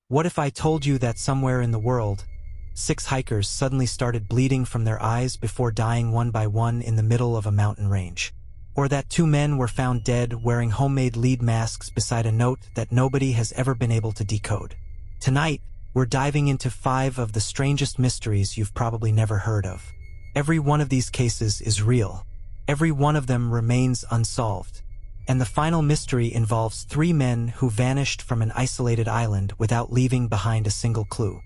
What if I told you that somewhere in the world, 6 hikers suddenly started bleeding from their eyes before dying one by one in the middle of a mountain range? Or that 2 men were found dead wearing homemade lead masks beside a note that nobody has ever been able to decode? Tonight, we're diving into 5 of the strangest mysteries you've probably never heard of. Every one of these cases is real. Every one of them remains unsolved. And the final mystery involves 3 men who vanished from an isolated island without leaving behind a single clue.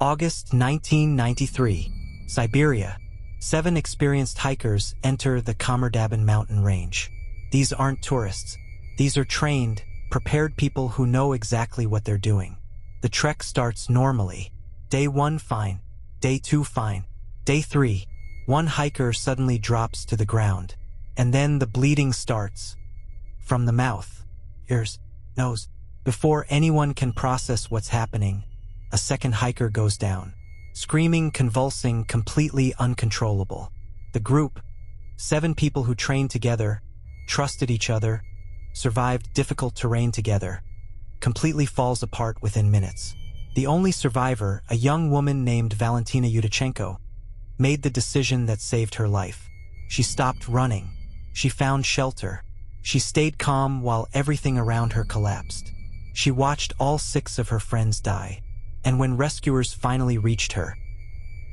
August 1993, Siberia. 7 experienced hikers enter the Khamar-Daban mountain range. These aren't tourists. These are trained, prepared people who know exactly what they're doing. The trek starts normally. Day 1 fine. Day 2 fine. Day 3, one hiker suddenly drops to the ground. And then the bleeding starts. From the mouth, ears, nose. Before anyone can process what's happening, a second hiker goes down. Screaming, convulsing, completely uncontrollable. The group, 7 people who trained together, trusted each other, survived difficult terrain together, completely falls apart within minutes. The only survivor, a young woman named Valentina Yudichenko, made the decision that saved her life. She stopped running. She found shelter. She stayed calm while everything around her collapsed. She watched all 6 of her friends die. And when rescuers finally reached her,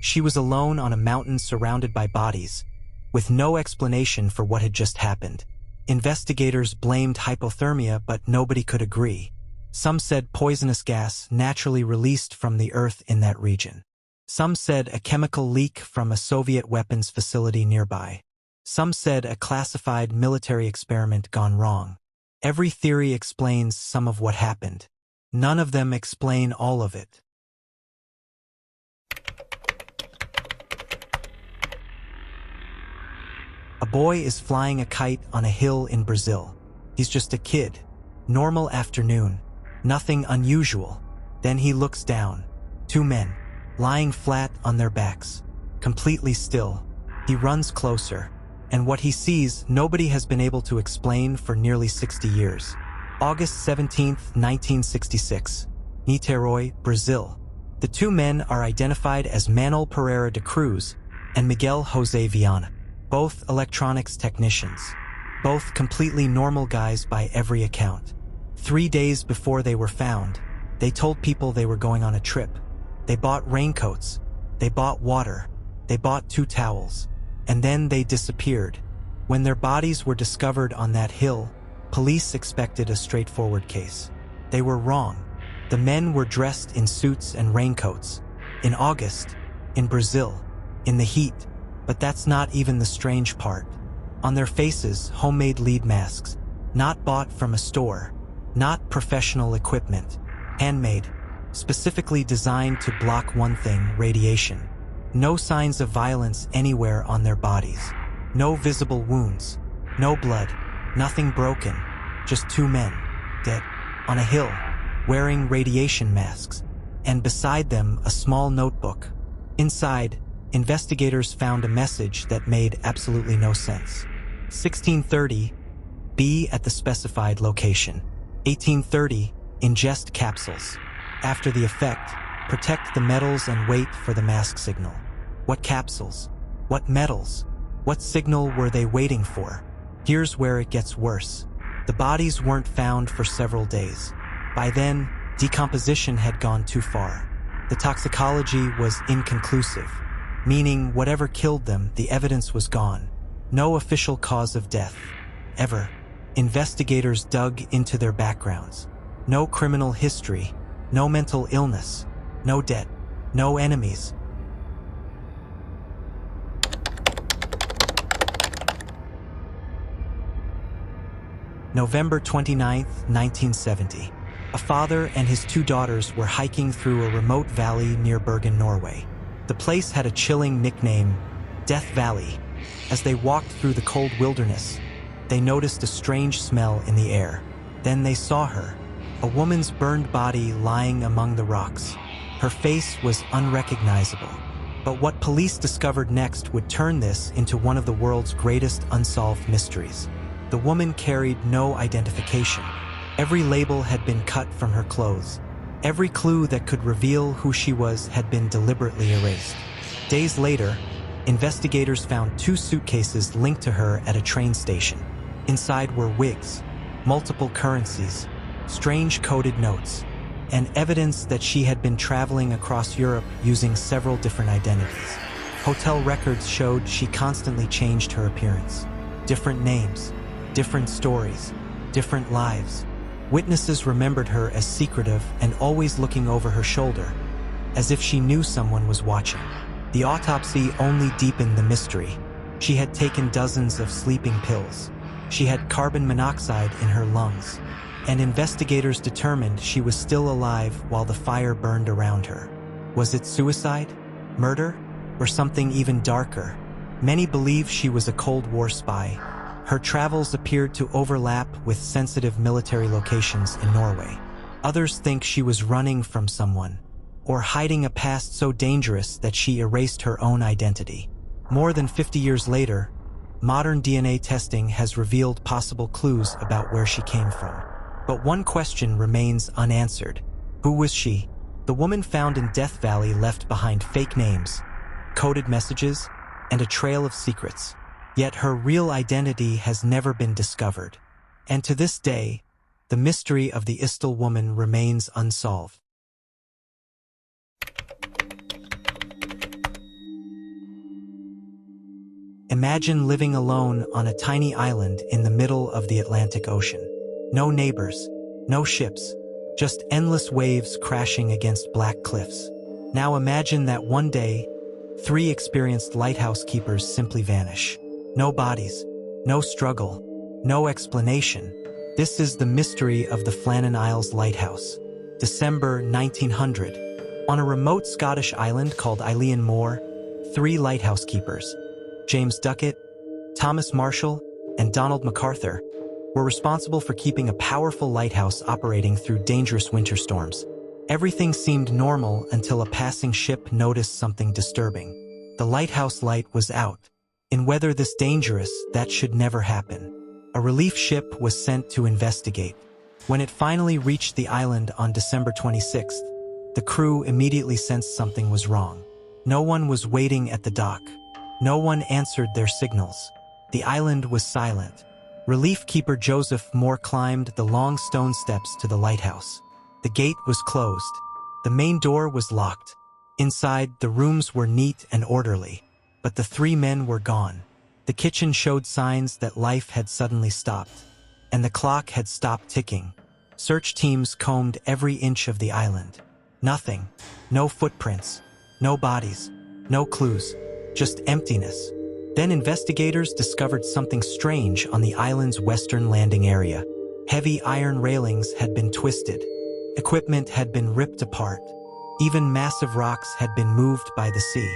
she was alone on a mountain surrounded by bodies, with no explanation for what had just happened. Investigators blamed hypothermia, but nobody could agree. Some said poisonous gas naturally released from the earth in that region. Some said a chemical leak from a Soviet weapons facility nearby. Some said a classified military experiment gone wrong. Every theory explains some of what happened. None of them explain all of it. A boy is flying a kite on a hill in Brazil. He's just a kid. Normal afternoon. Nothing unusual. Then he looks down. 2 men, lying flat on their backs, completely still. He runs closer, and what he sees nobody has been able to explain for nearly 60 years. August 17, 1966, Niterói, Brazil. The 2 men are identified as Manuel Pereira de Cruz and Miguel José Viana, both electronics technicians, both completely normal guys by every account. 3 days before they were found, they told people they were going on a trip. They bought raincoats, they bought water, they bought 2 towels, and then they disappeared. When their bodies were discovered on that hill, police expected a straightforward case. They were wrong. The men were dressed in suits and raincoats. In August, in Brazil, in the heat. But that's not even the strange part. On their faces, homemade lead masks, not bought from a store, not professional equipment, handmade, specifically designed to block one thing: radiation. No signs of violence anywhere on their bodies. No visible wounds, no blood, nothing broken. Just 2 men, dead, on a hill, wearing radiation masks, and beside them a small notebook. Inside, investigators found a message that made absolutely no sense. 1630, be at the specified location. 1830, ingest capsules. After the effect, protect the metals and wait for the mask signal. What capsules? What metals? What signal were they waiting for? Here's where it gets worse. The bodies weren't found for several days. By then, decomposition had gone too far. The toxicology was inconclusive, meaning whatever killed them, the evidence was gone. No official cause of death. Ever. Investigators dug into their backgrounds. No criminal history. No mental illness. No debt. No enemies. November 29, 1970. A father and his 2 daughters were hiking through a remote valley near Bergen, Norway. The place had a chilling nickname, Death Valley. As they walked through the cold wilderness, they noticed a strange smell in the air. Then they saw her, a woman's burned body lying among the rocks. Her face was unrecognizable. But what police discovered next would turn this into one of the world's greatest unsolved mysteries. The woman carried no identification. Every label had been cut from her clothes. Every clue that could reveal who she was had been deliberately erased. Days later, investigators found 2 suitcases linked to her at a train station. Inside were wigs, multiple currencies, strange coded notes, and evidence that she had been traveling across Europe using several different identities. Hotel records showed she constantly changed her appearance. Different names, different stories, different lives. Witnesses remembered her as secretive and always looking over her shoulder, as if she knew someone was watching. The autopsy only deepened the mystery. She had taken dozens of sleeping pills. She had carbon monoxide in her lungs, and investigators determined she was still alive while the fire burned around her. Was it suicide, murder, or something even darker? Many believe she was a Cold War spy. Her travels appeared to overlap with sensitive military locations in Norway. Others think she was running from someone, or hiding a past so dangerous that she erased her own identity. More than 50 years later, modern DNA testing has revealed possible clues about where she came from. But one question remains unanswered. Who was she? The woman found in Death Valley left behind fake names, coded messages, and a trail of secrets. Yet her real identity has never been discovered. And to this day, the mystery of the Isdal woman remains unsolved. Imagine living alone on a tiny island in the middle of the Atlantic Ocean. No neighbors, no ships, just endless waves crashing against black cliffs. Now imagine that one day, 3 experienced lighthouse keepers simply vanish. No bodies, no struggle, no explanation. This is the mystery of the Flannan Isles Lighthouse. December 1900. On a remote Scottish island called Eilean Moor, 3 lighthouse keepers, James Duckett, Thomas Marshall, and Donald MacArthur, were responsible for keeping a powerful lighthouse operating through dangerous winter storms. Everything seemed normal until a passing ship noticed something disturbing. The lighthouse light was out. In weather this dangerous, that should never happen. A relief ship was sent to investigate. When it finally reached the island on December 26th, the crew immediately sensed something was wrong. No one was waiting at the dock. No one answered their signals. The island was silent. Relief keeper Joseph Moore climbed the long stone steps to the lighthouse. The gate was closed. The main door was locked. Inside, the rooms were neat and orderly. But the 3 men were gone. The kitchen showed signs that life had suddenly stopped, and the clock had stopped ticking. Search teams combed every inch of the island. Nothing. No footprints. No bodies. No clues. Just emptiness. Then investigators discovered something strange on the island's western landing area. Heavy iron railings had been twisted. Equipment had been ripped apart. Even massive rocks had been moved by the sea.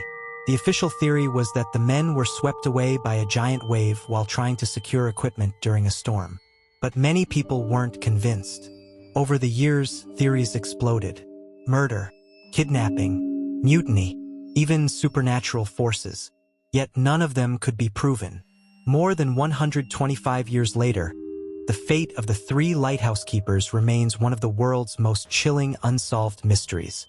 The official theory was that the men were swept away by a giant wave while trying to secure equipment during a storm. But many people weren't convinced. Over the years, theories exploded. Murder, kidnapping, mutiny, even supernatural forces. Yet none of them could be proven. More than 125 years later, the fate of the 3 lighthouse keepers remains one of the world's most chilling unsolved mysteries.